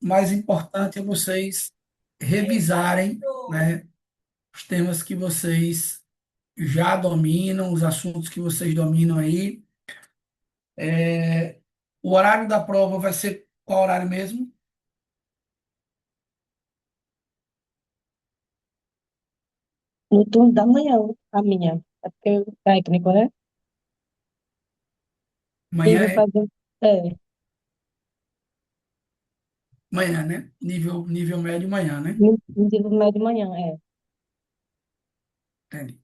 mais importante é vocês revisarem, né, os temas que vocês já dominam, os assuntos que vocês dominam aí. O horário da prova vai ser qual horário mesmo? No turno da manhã, a minha. É porque o técnico, né? Amanhã Ele vai é fazer. É, manhã, né? Nível médio manhã, né? no ensino médio de manhã, é. Entendi.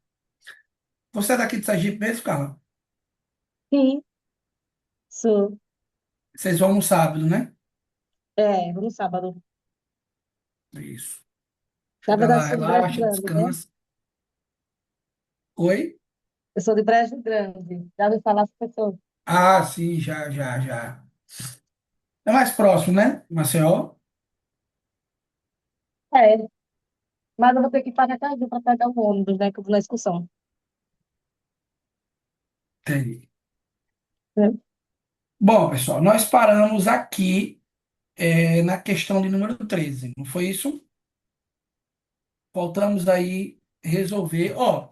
Você é daqui de Sergipe mesmo, Carla? Sim, sou. Vocês vão no sábado, né? É, no sábado. Isso. Na Chega verdade, lá, sou de Brejo relaxa, Grande, né? descansa. Oi? Eu sou de Brejo Grande. Já ouvi falar as pessoas. Ah, sim, já, já, já. É mais próximo, né? Maceió? É, mas eu vou ter que parar tarde para pegar o ônibus, né? Que eu vou na excursão. Entendi. Né? Bom, pessoal, nós paramos aqui na questão de número 13, não foi isso? Voltamos aí resolver. Ó,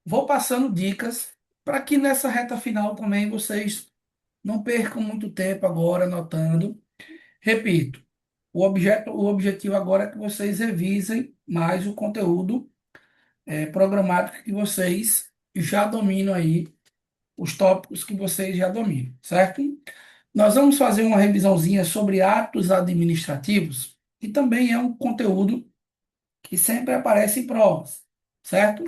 vou passando dicas para que nessa reta final também vocês não percam muito tempo agora anotando. Repito, o objetivo agora é que vocês revisem mais o conteúdo programático que vocês já dominam aí, os tópicos que vocês já dominam, certo? Nós vamos fazer uma revisãozinha sobre atos administrativos, que também é um conteúdo que sempre aparece em provas, certo?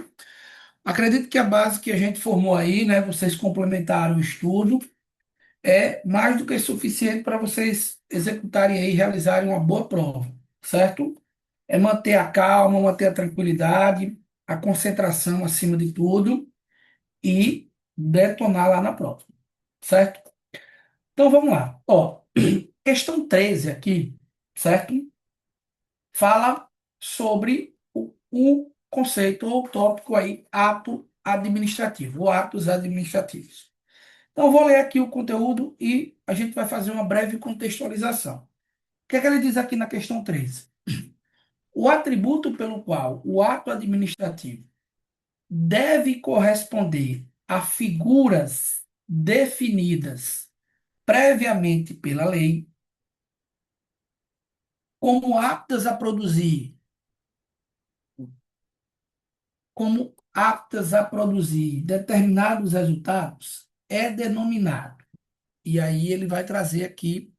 Acredito que a base que a gente formou aí, né, vocês complementaram o estudo, é mais do que suficiente para vocês executarem aí, realizarem uma boa prova, certo? É manter a calma, manter a tranquilidade, a concentração acima de tudo e detonar lá na prova, certo? Então vamos lá. Ó, questão 13 aqui, certo? Fala sobre o conceito ou tópico aí, ato administrativo, ou atos administrativos. Então, eu vou ler aqui o conteúdo e a gente vai fazer uma breve contextualização. O que é que ele diz aqui na questão 13? O atributo pelo qual o ato administrativo deve corresponder a figuras definidas previamente pela lei, como aptas a produzir, determinados resultados, é denominado. E aí ele vai trazer aqui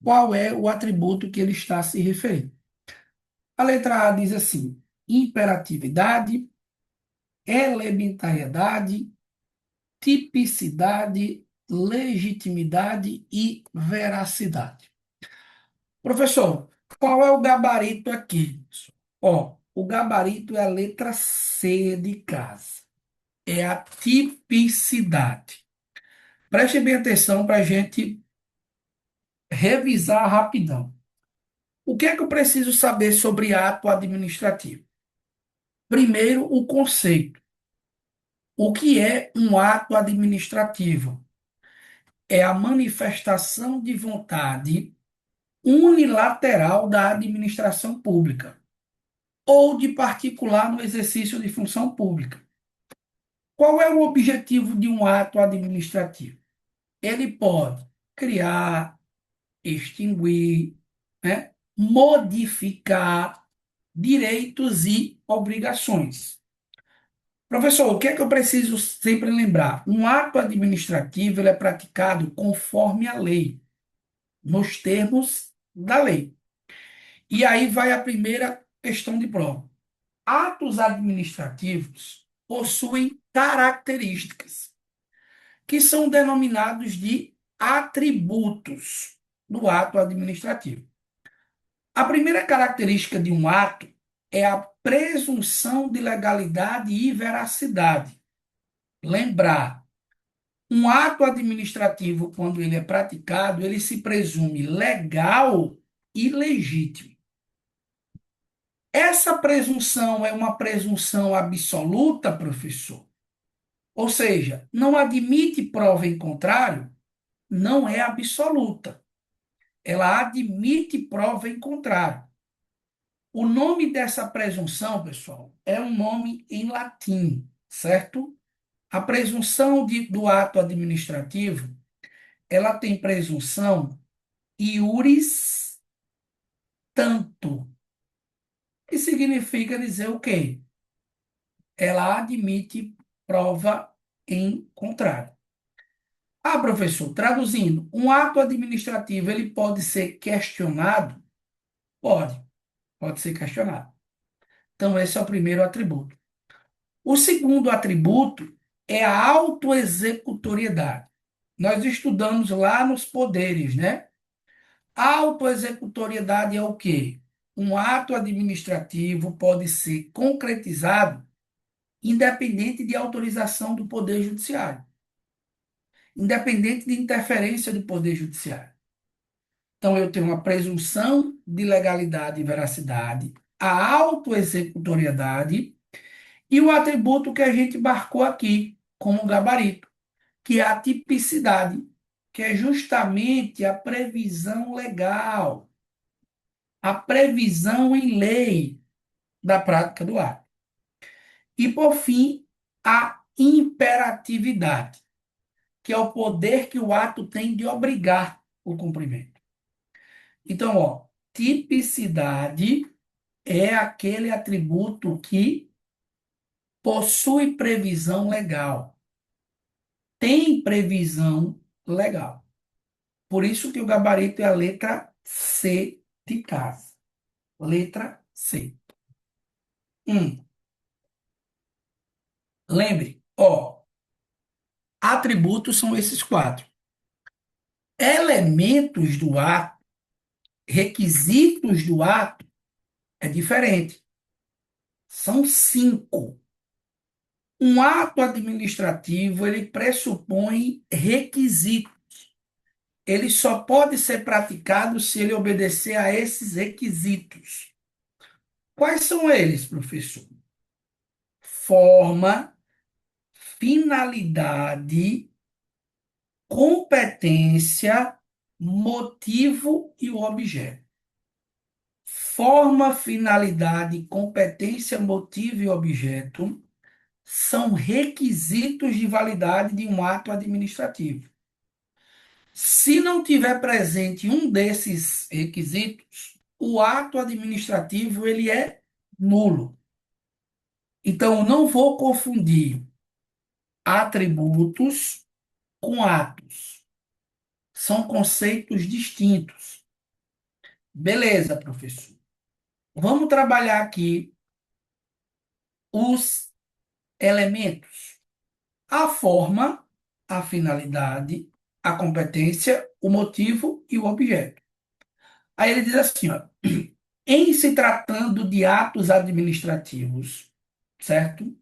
qual é o atributo que ele está se referindo. A letra A diz assim: imperatividade, elementariedade, tipicidade, legitimidade e veracidade. Professor, qual é o gabarito aqui? Ó, o gabarito é a letra C de casa. É a tipicidade. Preste bem atenção para a gente revisar rapidão. O que é que eu preciso saber sobre ato administrativo? Primeiro, o conceito. O que é um ato administrativo? É a manifestação de vontade unilateral da administração pública ou de particular no exercício de função pública. Qual é o objetivo de um ato administrativo? Ele pode criar, extinguir, né, modificar direitos e obrigações. Professor, o que é que eu preciso sempre lembrar? Um ato administrativo ele é praticado conforme a lei, nos termos da lei. E aí vai a primeira questão de prova. Atos administrativos possuem características que são denominados de atributos do ato administrativo. A primeira característica de um ato é a presunção de legalidade e veracidade. Lembrar, um ato administrativo, quando ele é praticado, ele se presume legal e legítimo. Essa presunção é uma presunção absoluta, professor? Ou seja, não admite prova em contrário? Não é absoluta. ela admite prova em contrário. O nome dessa presunção, pessoal, é um nome em latim, certo? A presunção do ato administrativo, ela tem presunção iuris tanto, que significa dizer o quê? Ela admite prova em contrário. Ah, professor, traduzindo, um ato administrativo, ele pode ser questionado? Pode ser questionado. Então, esse é o primeiro atributo. O segundo atributo é a autoexecutoriedade. Nós estudamos lá nos poderes, né? A autoexecutoriedade é o quê? Um ato administrativo pode ser concretizado independente de autorização do Poder Judiciário, independente de interferência do Poder Judiciário. Então, eu tenho uma presunção de legalidade e veracidade, a autoexecutoriedade e o atributo que a gente marcou aqui como gabarito, que é a tipicidade, que é justamente a previsão legal, a previsão em lei da prática do ato. E, por fim, a imperatividade, que é o poder que o ato tem de obrigar o cumprimento. Então, ó, tipicidade é aquele atributo que possui previsão legal, tem previsão legal. Por isso que o gabarito é a letra C de casa. Letra C. Lembre, ó, atributos são esses quatro. Elementos do ato, requisitos do ato, é diferente. São cinco. Um ato administrativo, ele pressupõe requisitos. Ele só pode ser praticado se ele obedecer a esses requisitos. Quais são eles, professor? Forma, finalidade, competência, motivo e o objeto. Forma, finalidade, competência, motivo e objeto são requisitos de validade de um ato administrativo. Se não tiver presente um desses requisitos, o ato administrativo ele é nulo. Então, eu não vou confundir atributos com atos. São conceitos distintos. Beleza, professor. Vamos trabalhar aqui os elementos. A forma, a finalidade, a competência, o motivo e o objeto. Aí ele diz assim, ó, em se tratando de atos administrativos, certo?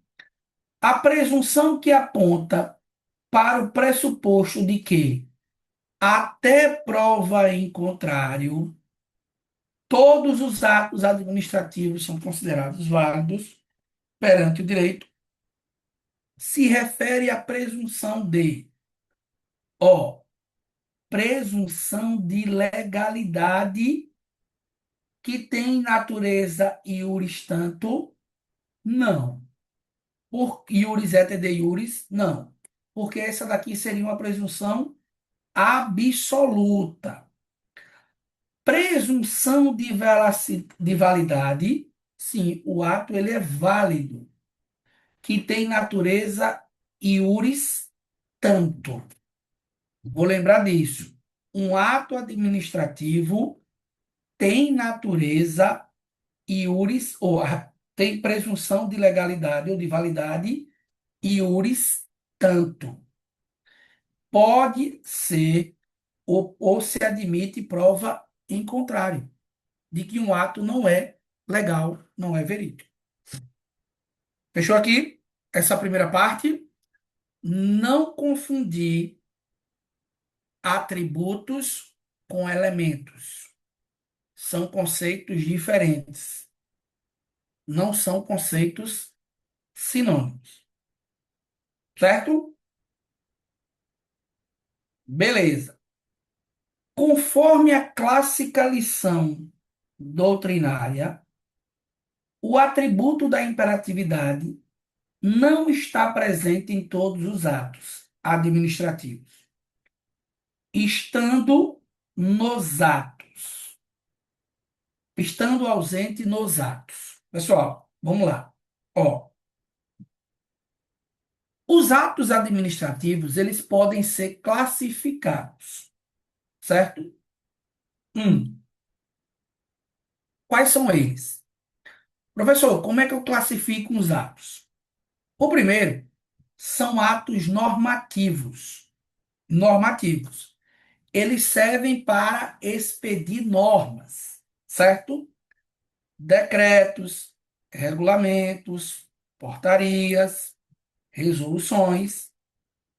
A presunção que aponta para o pressuposto de que, até prova em contrário, todos os atos administrativos são considerados válidos perante o direito, se refere à presunção de, ó, presunção de legalidade que tem natureza iuris tanto, não. Por iuris et de iuris, não. Porque essa daqui seria uma presunção absoluta. Presunção de validade, sim, o ato ele é válido, que tem natureza iuris tanto. Vou lembrar disso. Um ato administrativo tem natureza iuris, ou tem presunção de legalidade ou de validade iuris tanto. Pode ser ou se admite prova em contrário, de que um ato não é legal, não é verídico. Fechou aqui? Essa primeira parte. Não confundir atributos com elementos. São conceitos diferentes. Não são conceitos sinônimos. Certo? Beleza. Conforme a clássica lição doutrinária, o atributo da imperatividade não está presente em todos os atos administrativos, estando nos atos, estando ausente nos atos. Pessoal, vamos lá. Ó, os atos administrativos, eles podem ser classificados, certo? Um, quais são eles? Professor, como é que eu classifico os atos? O primeiro são atos normativos. Normativos. Eles servem para expedir normas, certo? Decretos, regulamentos, portarias, resoluções,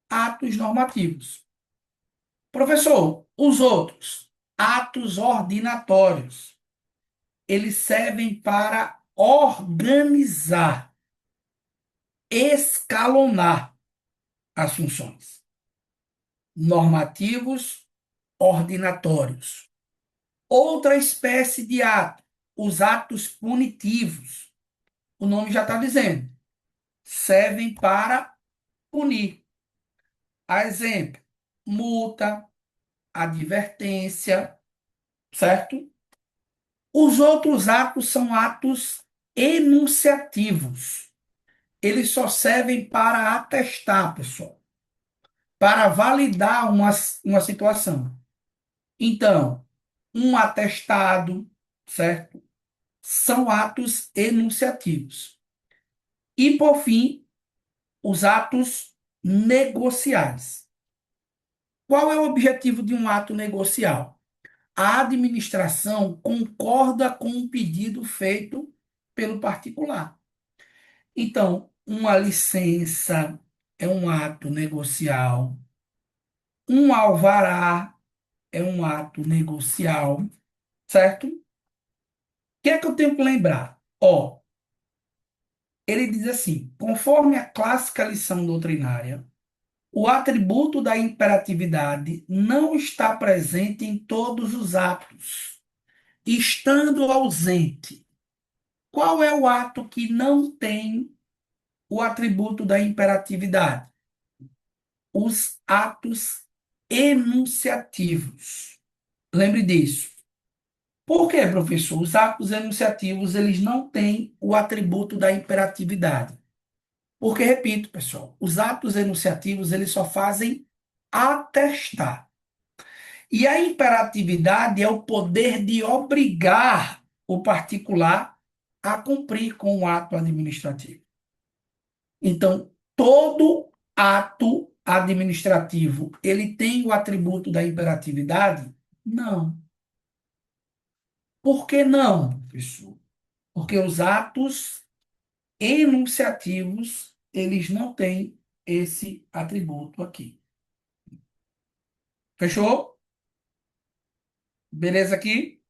atos normativos. Professor, os outros, atos ordinatórios, eles servem para organizar, escalonar as funções. Normativos, ordinatórios. Outra espécie de ato, os atos punitivos. O nome já está dizendo, servem para punir. A exemplo, multa, advertência, certo? Os outros atos são atos enunciativos. Eles só servem para atestar, pessoal, para validar uma situação. Então, um atestado, certo? São atos enunciativos. E, por fim, os atos negociais. Qual é o objetivo de um ato negocial? A administração concorda com um pedido feito pelo particular. Então, uma licença é um ato negocial, um alvará é um ato negocial, certo? O que é que eu tenho que lembrar? Ó, ele diz assim: conforme a clássica lição doutrinária, o atributo da imperatividade não está presente em todos os atos, estando ausente. Qual é o ato que não tem o atributo da imperatividade? Os atos enunciativos. Lembre disso. Por quê, professor? Os atos enunciativos, eles não têm o atributo da imperatividade. Porque, repito, pessoal, os atos enunciativos, eles só fazem atestar. E a imperatividade é o poder de obrigar o particular a cumprir com o ato administrativo. Então, todo ato administrativo, ele tem o atributo da imperatividade? Não. Por que não, professor? Porque os atos enunciativos, eles não têm esse atributo aqui. Fechou? Beleza aqui?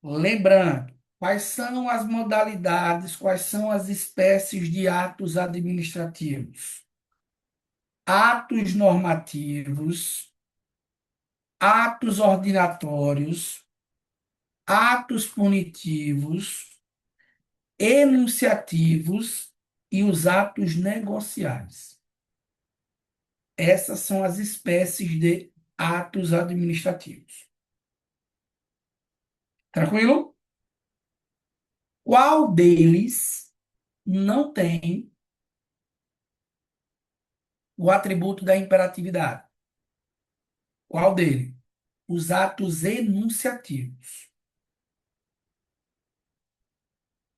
Lembrando, quais são as modalidades, quais são as espécies de atos administrativos? Atos normativos, atos ordinatórios, atos punitivos, enunciativos e os atos negociais. Essas são as espécies de atos administrativos. Tranquilo? Qual deles não tem o atributo da imperatividade? Qual dele? Os atos enunciativos.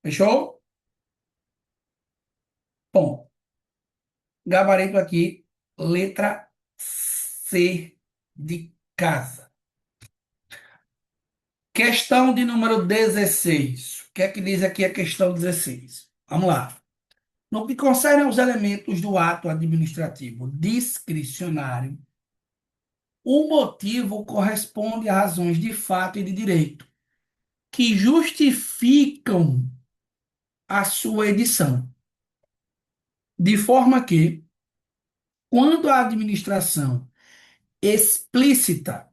Fechou? Bom, gabarito aqui, letra C de casa. Questão de número 16. O que é que diz aqui a questão 16? Vamos lá. No que concerne aos elementos do ato administrativo discricionário, o motivo corresponde a razões de fato e de direito que justificam a sua edição, de forma que, quando a administração explícita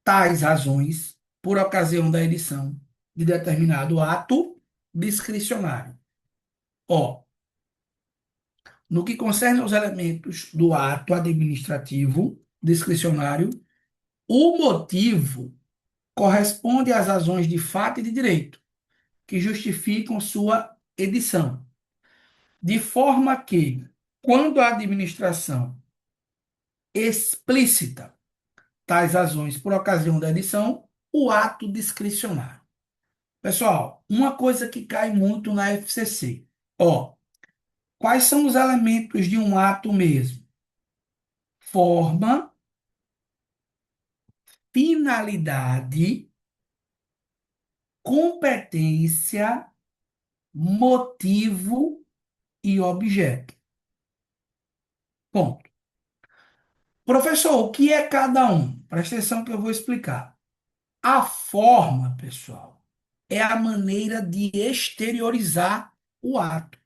tais razões por ocasião da edição de determinado ato discricionário. Ó, no que concerne aos elementos do ato administrativo discricionário, o motivo corresponde às razões de fato e de direito que justificam sua edição, de forma que, quando a administração explícita tais razões por ocasião da edição, o ato discricionário. Pessoal, uma coisa que cai muito na FCC. Ó, quais são os elementos de um ato mesmo? Forma, finalidade, competência, motivo e objeto. Ponto. Professor, o que é cada um? Presta atenção que eu vou explicar. A forma, pessoal, é a maneira de exteriorizar o ato.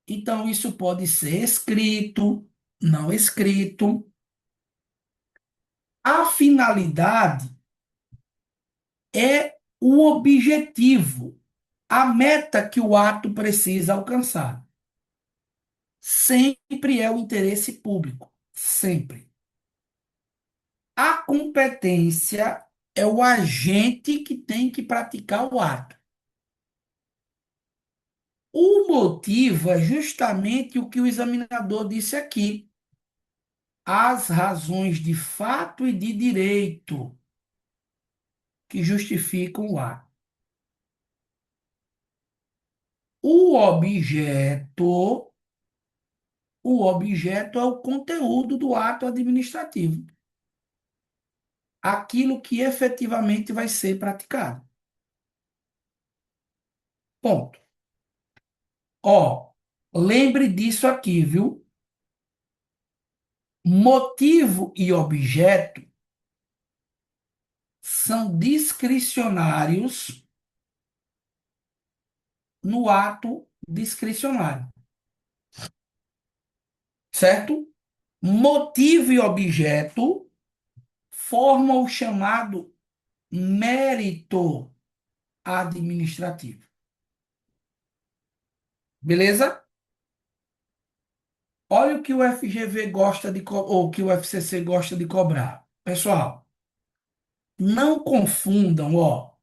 Então, isso pode ser escrito, não escrito. A finalidade é o objetivo, a meta que o ato precisa alcançar. Sempre é o interesse público, sempre. A competência é o agente que tem que praticar o ato. O motivo é justamente o que o examinador disse aqui. As razões de fato e de direito que justificam o ato. O objeto, o objeto é o conteúdo do ato administrativo. Aquilo que efetivamente vai ser praticado. Ponto. Ó, lembre disso aqui, viu? Motivo e objeto são discricionários no ato discricionário, certo? Motivo e objeto formam o chamado mérito administrativo. Beleza? Olha o que o FGV gosta de ou que o FCC gosta de cobrar. Pessoal, não confundam, ó,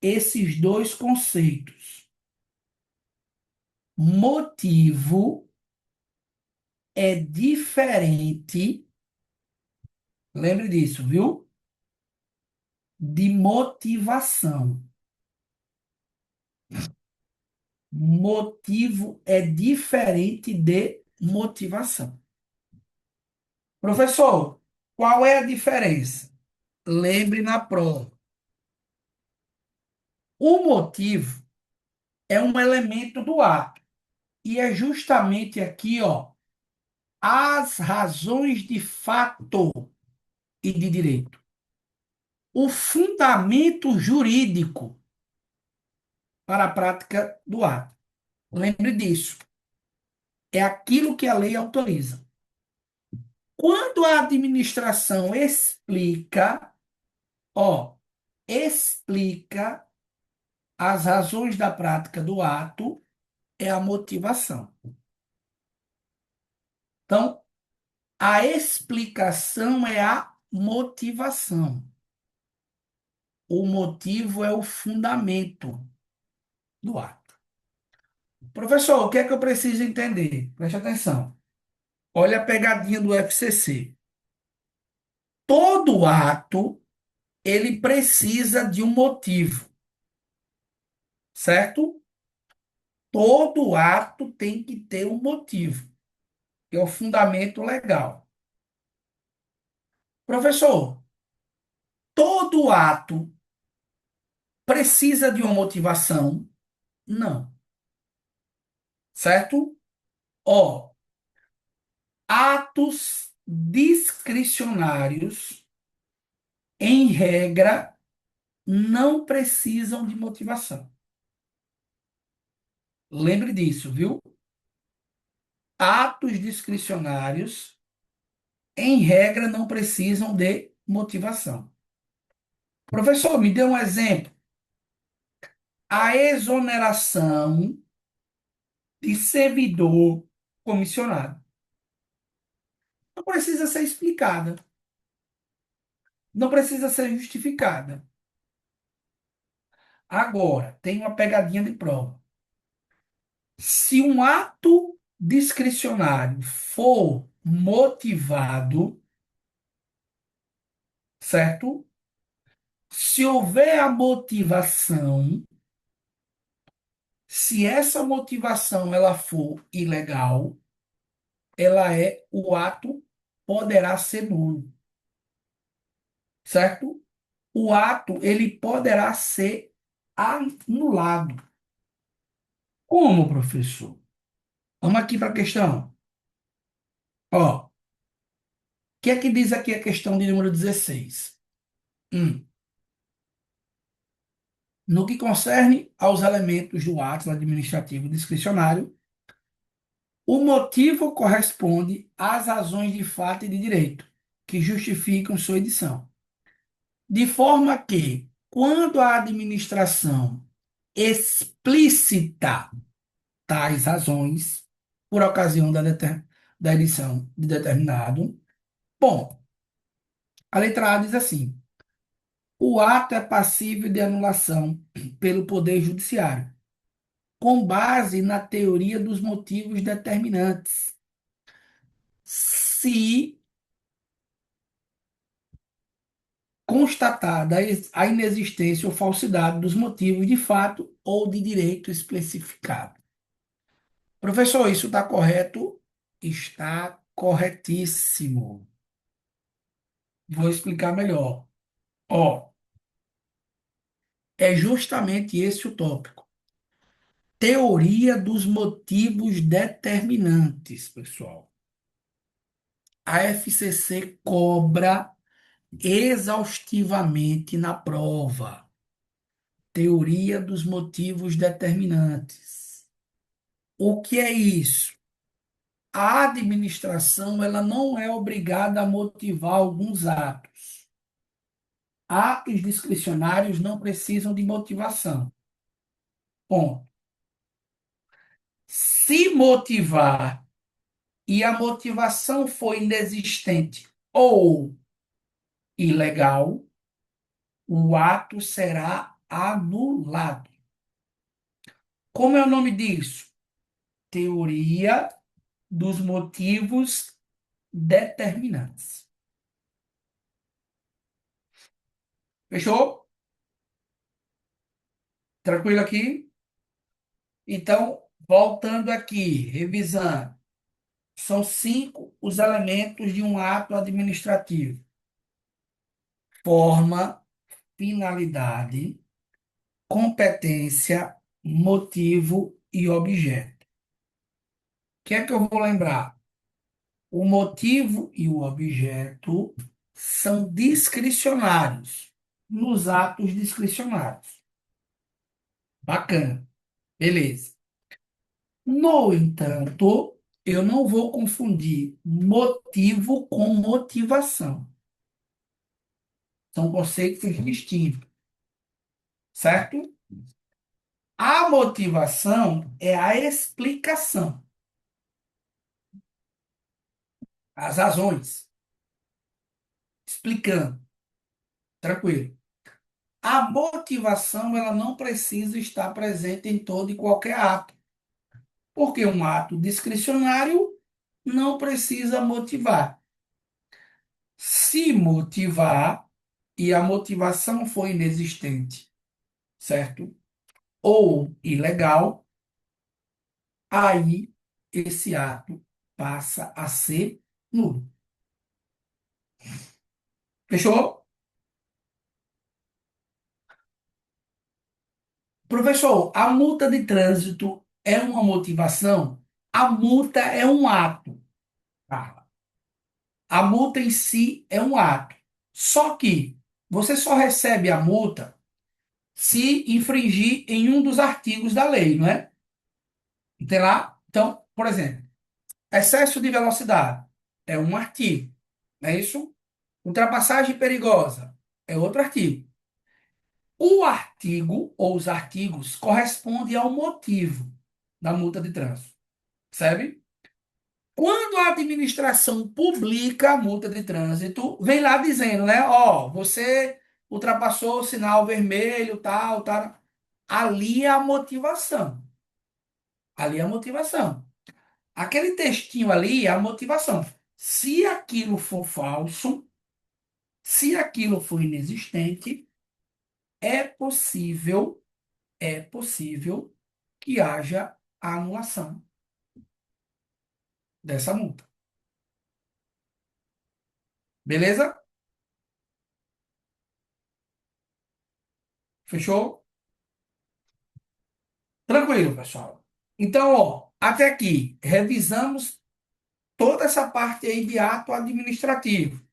esses dois conceitos. Motivo é diferente, lembre disso, viu? De motivação. Motivo é diferente de motivação. Professor, qual é a diferença? Lembre na prova. O motivo é um elemento do ato. E é justamente aqui, ó, as razões de fato e de direito. O fundamento jurídico para a prática do ato. Lembre disso. É aquilo que a lei autoriza. Quando a administração explica, ó, explica as razões da prática do ato, é a motivação. Então, a explicação é a motivação. O motivo é o fundamento do ato. Professor, o que é que eu preciso entender? Preste atenção. Olha a pegadinha do FCC. Todo ato, ele precisa de um motivo, certo? Todo ato tem que ter um motivo, que é o fundamento legal. Professor, todo ato precisa de uma motivação? Não, certo? Ó, atos discricionários, em regra, não precisam de motivação. Lembre disso, viu? Atos discricionários, em regra, não precisam de motivação. Professor, me dê um exemplo. A exoneração de servidor comissionado. Não precisa ser explicada, não precisa ser justificada. Agora, tem uma pegadinha de prova. Se um ato discricionário for motivado, certo? Se houver a motivação, se essa motivação ela for ilegal, o ato poderá ser nulo, certo? O ato ele poderá ser anulado. Como, professor? Vamos aqui para a questão. Ó, o que é que diz aqui a questão de número 16? Hum. No que concerne aos elementos do ato administrativo discricionário, o motivo corresponde às razões de fato e de direito que justificam sua edição. De forma que, quando a administração explicita tais razões, por ocasião da edição de determinado, bom, a letra A diz assim: o ato é passível de anulação pelo Poder Judiciário, com base na teoria dos motivos determinantes, se constatada a inexistência ou falsidade dos motivos de fato ou de direito especificado. Professor, isso está correto? Está corretíssimo. Vou explicar melhor. Ó, é justamente esse o tópico. Teoria dos motivos determinantes, pessoal. A FCC cobra exaustivamente na prova. Teoria dos motivos determinantes. O que é isso? A administração ela não é obrigada a motivar alguns atos. Atos discricionários não precisam de motivação. Bom, se motivar e a motivação for inexistente ou ilegal, o ato será anulado. Como é o nome disso? Teoria dos motivos determinantes. Fechou? Tranquilo aqui? Então, voltando aqui, revisando. São cinco os elementos de um ato administrativo: forma, finalidade, competência, motivo e objeto. O que é que eu vou lembrar? O motivo e o objeto são discricionários nos atos discricionários. Bacana, beleza. No entanto, eu não vou confundir motivo com motivação. São conceitos distintos, certo? A motivação é a explicação, as razões, explicando, tranquilo. A motivação ela não precisa estar presente em todo e qualquer ato, porque um ato discricionário não precisa motivar. Se motivar e a motivação for inexistente, certo? Ou ilegal, aí esse ato passa a ser nulo. Fechou? Professor, a multa de trânsito é uma motivação? A multa é um ato, Carla. A multa em si é um ato. Só que você só recebe a multa se infringir em um dos artigos da lei, não é? Tem lá? Então, por exemplo, excesso de velocidade é um artigo, não é isso? Ultrapassagem perigosa é outro artigo. O artigo ou os artigos correspondem ao motivo da multa de trânsito, percebe? Quando a administração publica a multa de trânsito, vem lá dizendo, né? Ó, você ultrapassou o sinal vermelho, tal, tal. Ali é a motivação. Ali é a motivação. Aquele textinho ali é a motivação. Se aquilo for falso, se aquilo for inexistente, é possível, é possível que haja a anulação dessa multa. Beleza? Fechou? Tranquilo, pessoal. Então, ó, até aqui, revisamos toda essa parte aí de ato administrativo.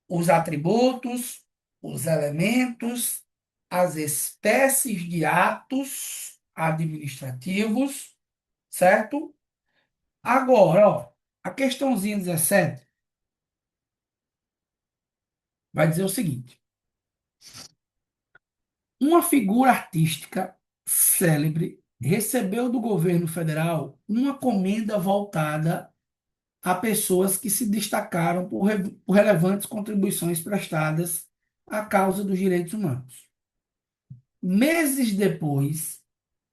Os atributos, os elementos, as espécies de atos administrativos, certo? Agora, ó, a questãozinha 17 vai dizer o seguinte: uma figura artística célebre recebeu do governo federal uma comenda voltada a pessoas que se destacaram por relevantes contribuições prestadas à causa dos direitos humanos. Meses depois,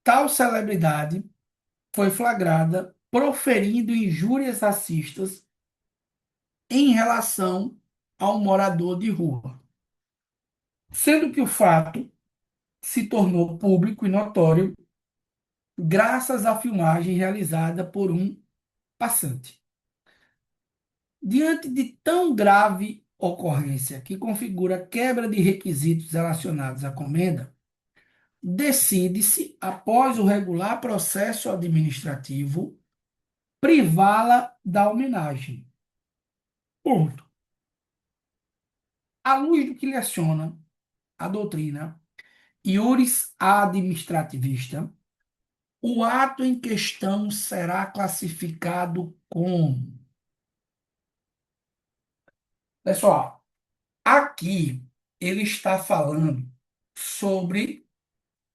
tal celebridade foi flagrada proferindo injúrias racistas em relação ao morador de rua, sendo que o fato se tornou público e notório graças à filmagem realizada por um passante. Diante de tão grave ocorrência que configura quebra de requisitos relacionados à comenda, decide-se, após o regular processo administrativo, privá-la da homenagem. Ponto. À luz do que leciona a doutrina iuris administrativista, o ato em questão será classificado como. Pessoal, aqui ele está falando sobre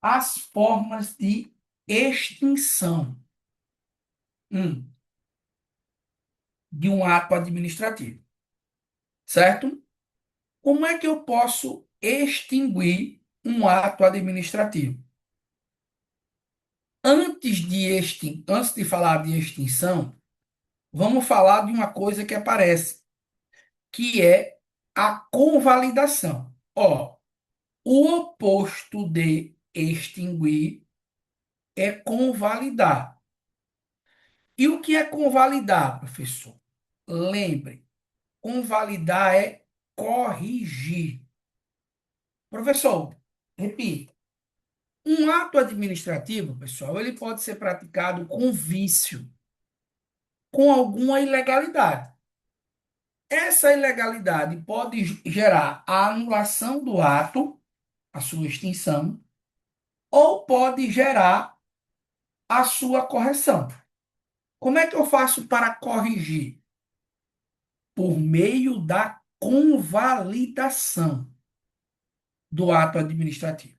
as formas de extinção de um ato administrativo, certo? Como é que eu posso extinguir um ato administrativo? Antes de falar de extinção, vamos falar de uma coisa que aparece, que é a convalidação. Ó, o oposto de extinguir é convalidar. E o que é convalidar, professor? Lembre, convalidar é corrigir. Professor, repita. Um ato administrativo, pessoal, ele pode ser praticado com vício, com alguma ilegalidade. Essa ilegalidade pode gerar a anulação do ato, a sua extinção, ou pode gerar a sua correção. Como é que eu faço para corrigir? Por meio da convalidação do ato administrativo.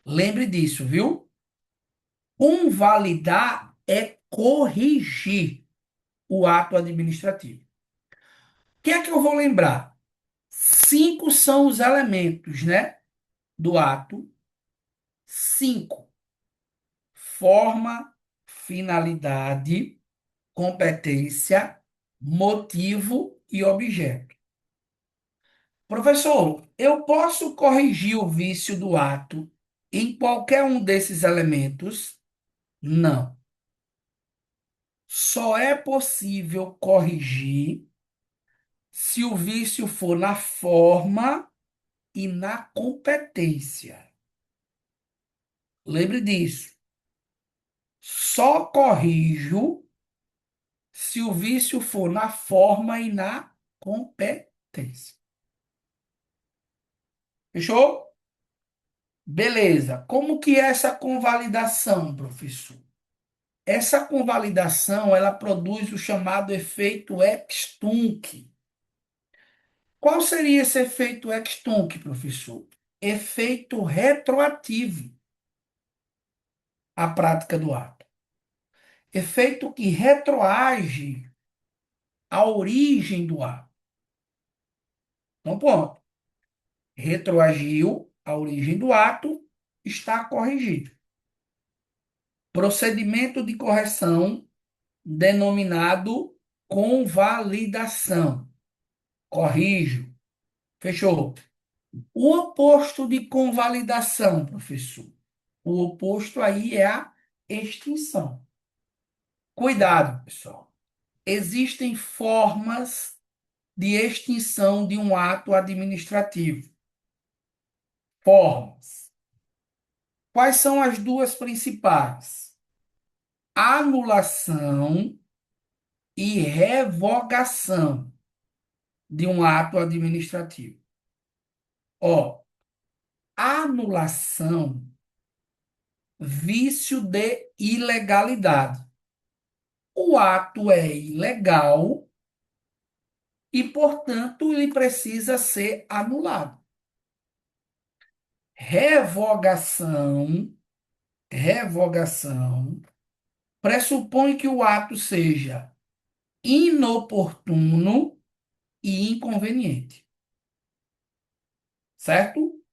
Lembre disso, viu? Convalidar é corrigir o ato administrativo. O que é que eu vou lembrar? Cinco são os elementos, né, do ato. Cinco: forma, finalidade, competência, motivo e objeto. Professor, eu posso corrigir o vício do ato em qualquer um desses elementos? Não. Só é possível corrigir se o vício for na forma e na competência. Lembre disso. Só corrijo se o vício for na forma e na competência. Fechou? Beleza. Como que é essa convalidação, professor? Essa convalidação, ela produz o chamado efeito ex-tunc. Qual seria esse efeito ex-tunc, professor? Efeito retroativo à prática do ato. Efeito que retroage à origem do ato. Então, ponto. Retroagiu à origem do ato, está corrigido. Procedimento de correção denominado convalidação. Corrijo. Fechou. O oposto de convalidação, professor. O oposto aí é a extinção. Cuidado, pessoal. Existem formas de extinção de um ato administrativo. Formas. Quais são as duas principais? Anulação e revogação de um ato administrativo. Ó, anulação, vício de ilegalidade. O ato é ilegal e, portanto, ele precisa ser anulado. Revogação, revogação pressupõe que o ato seja inoportuno e inconveniente, certo?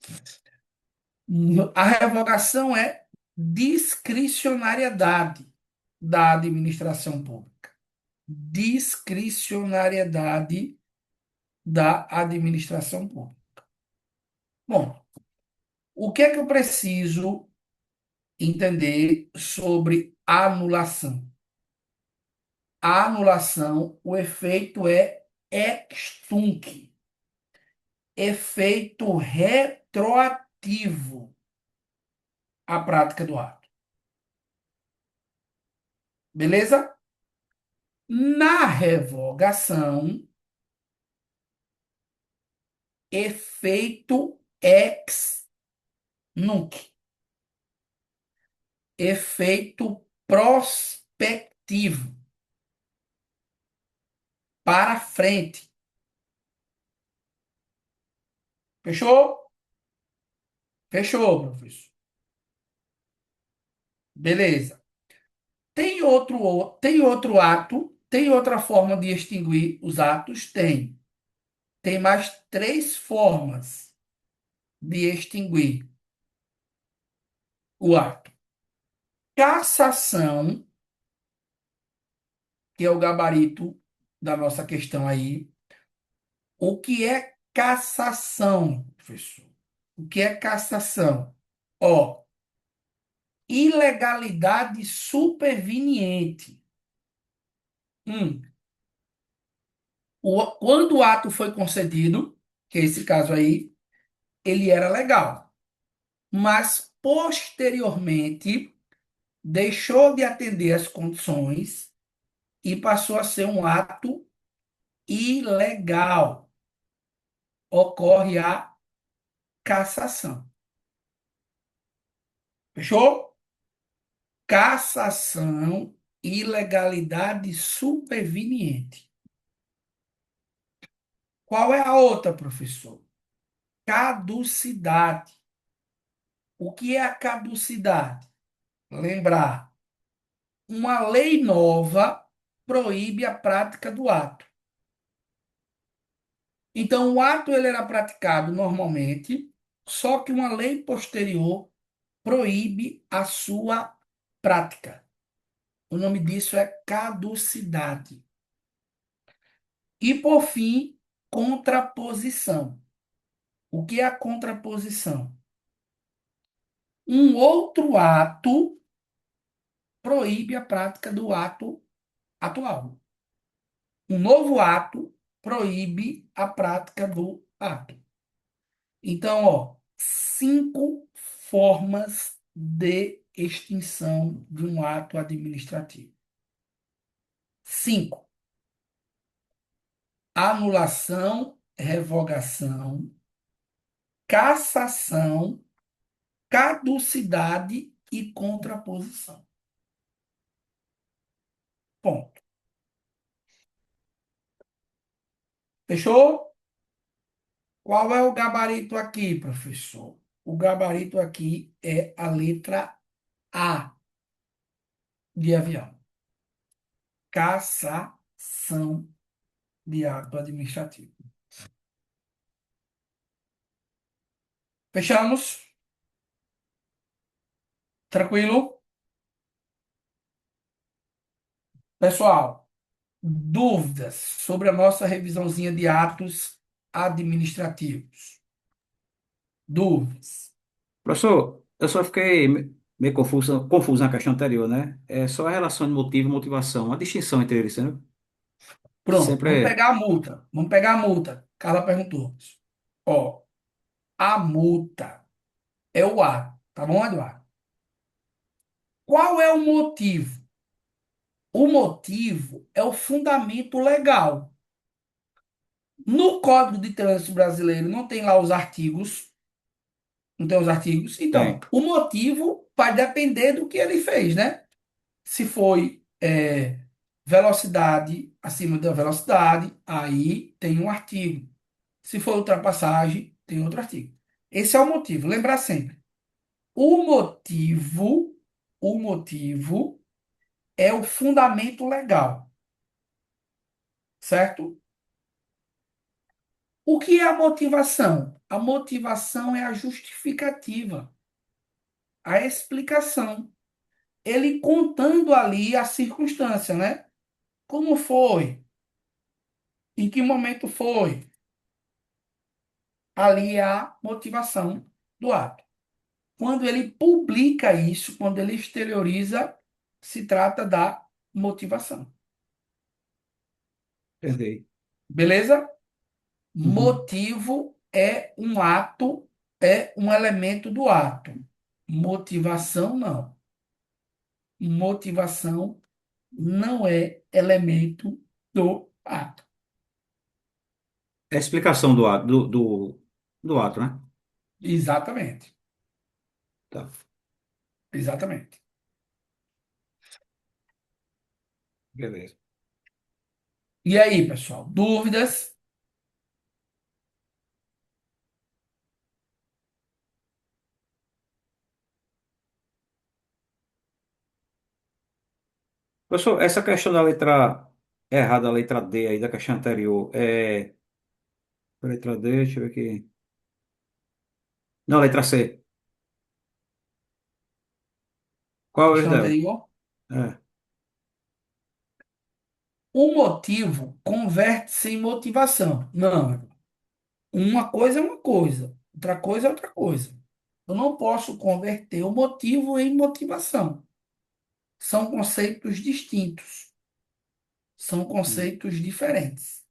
A revogação é discricionariedade da administração pública. Discricionariedade da administração pública. Bom, o que é que eu preciso entender sobre anulação? A anulação, o efeito é ex-tunc, efeito retroativo à prática do ato. Beleza? Na revogação, efeito ex nunc, efeito prospectivo, para frente. Fechou? Fechou, professor. Beleza. Tem outro ato, tem outra forma de extinguir os atos? Tem. Tem mais três formas de extinguir o ato. Cassação, que é o gabarito da nossa questão aí. O que é cassação, professor? O que é cassação? Ó, ilegalidade superveniente. Hum, quando o ato foi concedido, que é esse caso aí, ele era legal, mas posteriormente deixou de atender às condições e passou a ser um ato ilegal. Ocorre a cassação. Fechou? Cassação, ilegalidade superveniente. Qual é a outra, professor? Caducidade. O que é a caducidade? Lembrar, uma lei nova proíbe a prática do ato. Então, o ato ele era praticado normalmente, só que uma lei posterior proíbe a sua prática. O nome disso é caducidade. E, por fim, contraposição. O que é a contraposição? Um outro ato proíbe a prática do ato atual. Um novo ato proíbe a prática do ato. Então, ó, 5 formas de extinção de um ato administrativo. 5. Anulação, revogação, cassação, caducidade e contraposição. Ponto. Fechou? Qual é o gabarito aqui, professor? O gabarito aqui é a letra A de avião. Cassação de ato administrativo. Fechamos? Tranquilo? Pessoal, dúvidas sobre a nossa revisãozinha de atos administrativos? Dúvidas? Professor, eu só fiquei meio confuso na questão anterior, né? É só a relação de motivo e motivação, a distinção entre eles, né? Pronto, vamos Sempre pegar a multa. Vamos pegar a multa. Carla perguntou. Ó, a multa é o ato, tá bom, Eduardo? Qual é o motivo? O motivo é o fundamento legal. No Código de Trânsito Brasileiro não tem lá os artigos, não tem os artigos. Então, tem. o motivo vai depender do que ele fez, né? Se foi velocidade acima da velocidade, aí tem um artigo. Se for ultrapassagem, tem outro artigo. Esse é o motivo. Lembrar sempre. O motivo, o motivo é o fundamento legal, certo? O que é a motivação? A motivação é a justificativa, a explicação. Ele contando ali a circunstância, né? Como foi? Em que momento foi? Ali é a motivação do ato. Quando ele publica isso, quando ele exterioriza, se trata da motivação. Entendi. Beleza? Uhum. Motivo é um ato, é um elemento do ato. Motivação não. Motivação não é elemento do ato. É a explicação do ato, né? Exatamente. Tá, Exatamente. beleza. E aí, pessoal, dúvidas? Professor, essa questão da letra errada, a letra D aí da questão anterior, letra D, deixa eu ver aqui. Não, letra C. Qual é o erro Questão dela? anterior. É. O motivo converte-se em motivação. Não, uma coisa é uma coisa, outra coisa é outra coisa. Eu não posso converter o motivo em motivação. São conceitos distintos, são Hum. conceitos diferentes.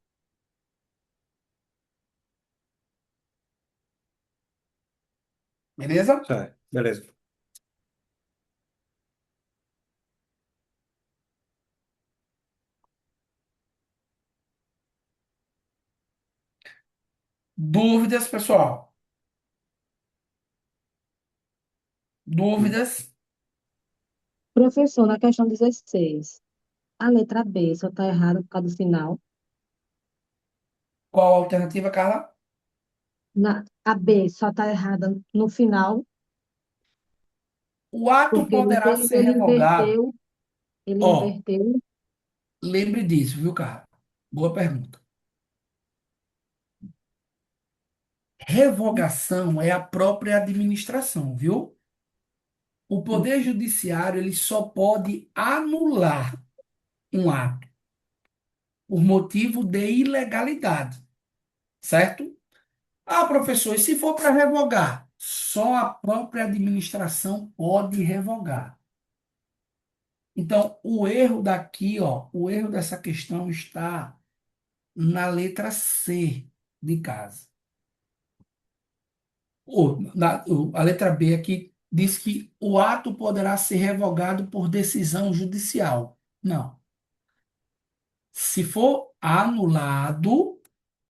Beleza? Certo, beleza. Dúvidas, pessoal? Dúvidas? Professor, na questão 16, a letra B só está errada por causa do final. Qual a alternativa, Carla? A B só está errada no final, O ato porque poderá ele, ser ele revogado. inverteu, ele Ó, inverteu. lembre disso, viu, Carla? Boa pergunta. Revogação é a própria administração, viu? O Poder Judiciário ele só pode anular um ato por motivo de ilegalidade, certo? Ah, professor, e se for para revogar? Só a própria administração pode revogar. Então, o erro daqui, ó, o erro dessa questão está na letra C de casa. A letra B aqui diz que o ato poderá ser revogado por decisão judicial. Não. Se for anulado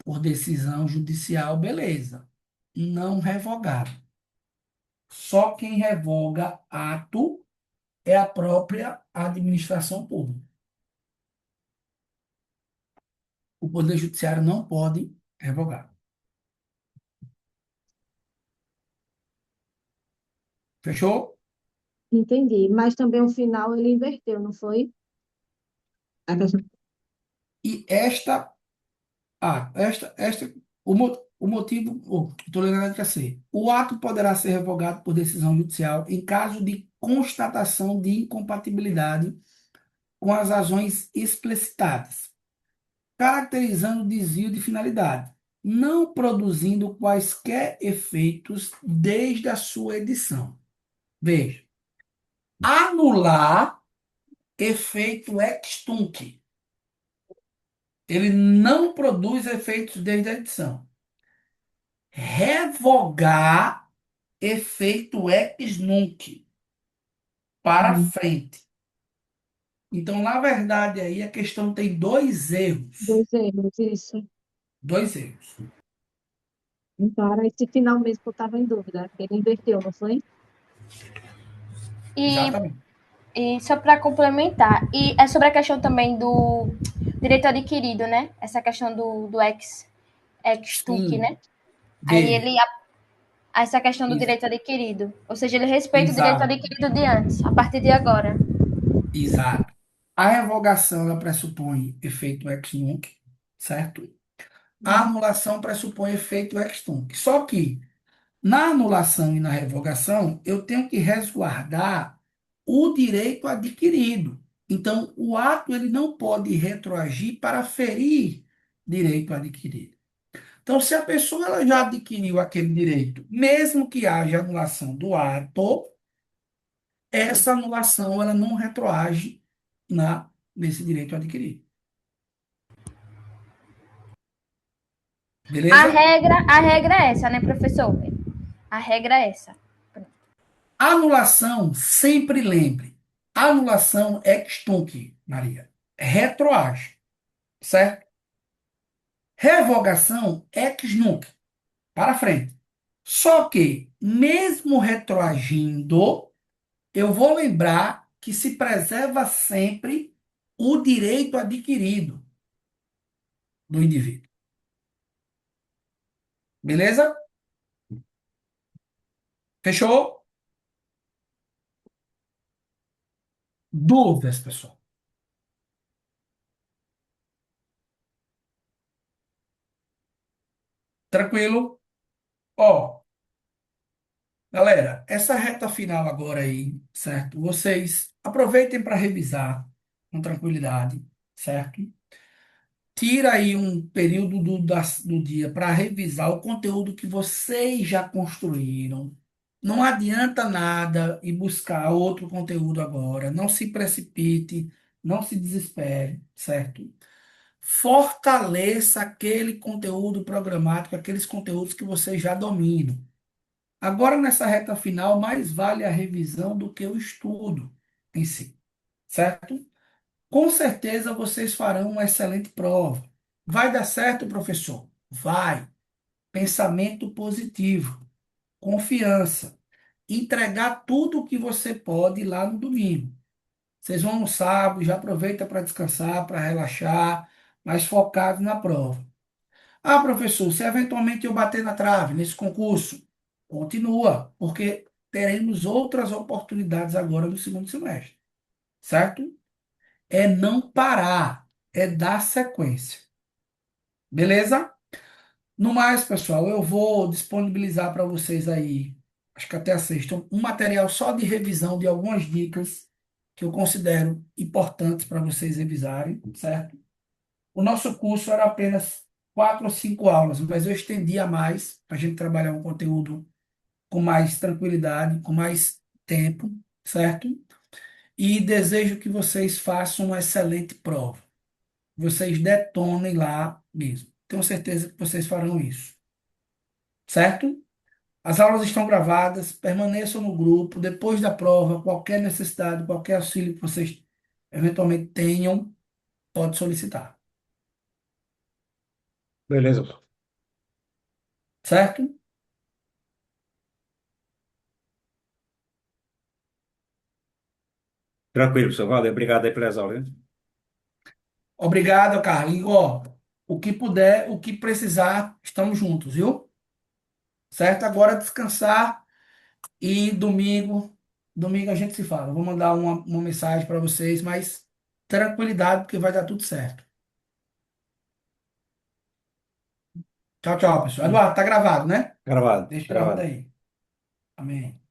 por decisão judicial, beleza. Não revogado. Só quem revoga ato é a própria administração pública. O Poder Judiciário não pode revogar. Fechou? Entendi. Mas também o final ele inverteu, não foi? A questão... E o motivo, estou lendo a letra C. O ato poderá ser revogado por decisão judicial em caso de constatação de incompatibilidade com as razões explicitadas, caracterizando desvio de finalidade, não produzindo quaisquer efeitos desde a sua edição. Veja, anular efeito ex tunc. Ele não produz efeitos desde a edição. Revogar efeito ex nunc para frente. Então, na verdade, aí a questão tem dois erros. Dois erros, isso. Dois erros. Então, era esse final mesmo que eu estava em dúvida. Ele inverteu, não foi? E, Exatamente. e só para complementar, e é sobre a questão também do direito adquirido, né? Essa questão do ex-tunc, Sim, né? Aí veja. essa questão do Ex- direito adquirido. Ou seja, ele respeita o direito Exato. adquirido de antes, a partir de agora. Exato. A revogação ela pressupõe efeito ex nunc, certo? A Uhum. anulação pressupõe efeito ex tunc. Só que na anulação e na revogação, eu tenho que resguardar o direito adquirido. Então, o ato ele não pode retroagir para ferir direito adquirido. Então, se a pessoa ela já adquiriu aquele direito, mesmo que haja anulação do ato, essa anulação ela não retroage nesse direito adquirido. Beleza? A regra é essa, né, professor? A regra é essa. Anulação, sempre lembre. Anulação ex tunc, Maria. Retroage, certo? Revogação ex nunc, para frente. Só que, mesmo retroagindo, eu vou lembrar que se preserva sempre o direito adquirido do indivíduo. Beleza? Fechou? Dúvidas, pessoal? Tranquilo? Ó, galera, essa reta final agora aí, certo? Vocês aproveitem para revisar com tranquilidade, certo? Tira aí um período do dia para revisar o conteúdo que vocês já construíram. Não adianta nada ir buscar outro conteúdo agora. Não se precipite, não se desespere, certo? Fortaleça aquele conteúdo programático, aqueles conteúdos que vocês já dominam. Agora, nessa reta final, mais vale a revisão do que o estudo em si, certo? Com certeza vocês farão uma excelente prova. Vai dar certo, professor? Vai. Pensamento positivo, confiança, entregar tudo o que você pode lá no domingo. Vocês vão no sábado, já aproveita para descansar, para relaxar, mas focado na prova. Ah, professor, se eventualmente eu bater na trave nesse concurso, continua, porque teremos outras oportunidades agora no segundo semestre, certo? É não parar, é dar sequência. Beleza? No mais, pessoal, eu vou disponibilizar para vocês aí, acho que até a sexta, um material só de revisão de algumas dicas que eu considero importantes para vocês revisarem, certo? O nosso curso era apenas 4 ou 5 aulas, mas eu estendi a mais para a gente trabalhar um conteúdo com mais tranquilidade, com mais tempo, certo? E desejo que vocês façam uma excelente prova. Vocês detonem lá mesmo. Tenho certeza que vocês farão isso, certo? As aulas estão gravadas, permaneçam no grupo. Depois da prova, qualquer necessidade, qualquer auxílio que vocês eventualmente tenham, pode solicitar, Beleza. certo? Tranquilo, professor. Valeu. Obrigado aí pelas aulas, hein? Obrigado, Carlinhos. Ó, o que puder, o que precisar, estamos juntos, viu? Certo? Agora descansar E domingo a gente se fala. Eu vou mandar uma mensagem para vocês, mas tranquilidade, porque vai dar tudo certo. Tchau, tchau, pessoal. Eduardo, tá gravado, né? Gravado, Deixa gravado gravado. aí. Amém.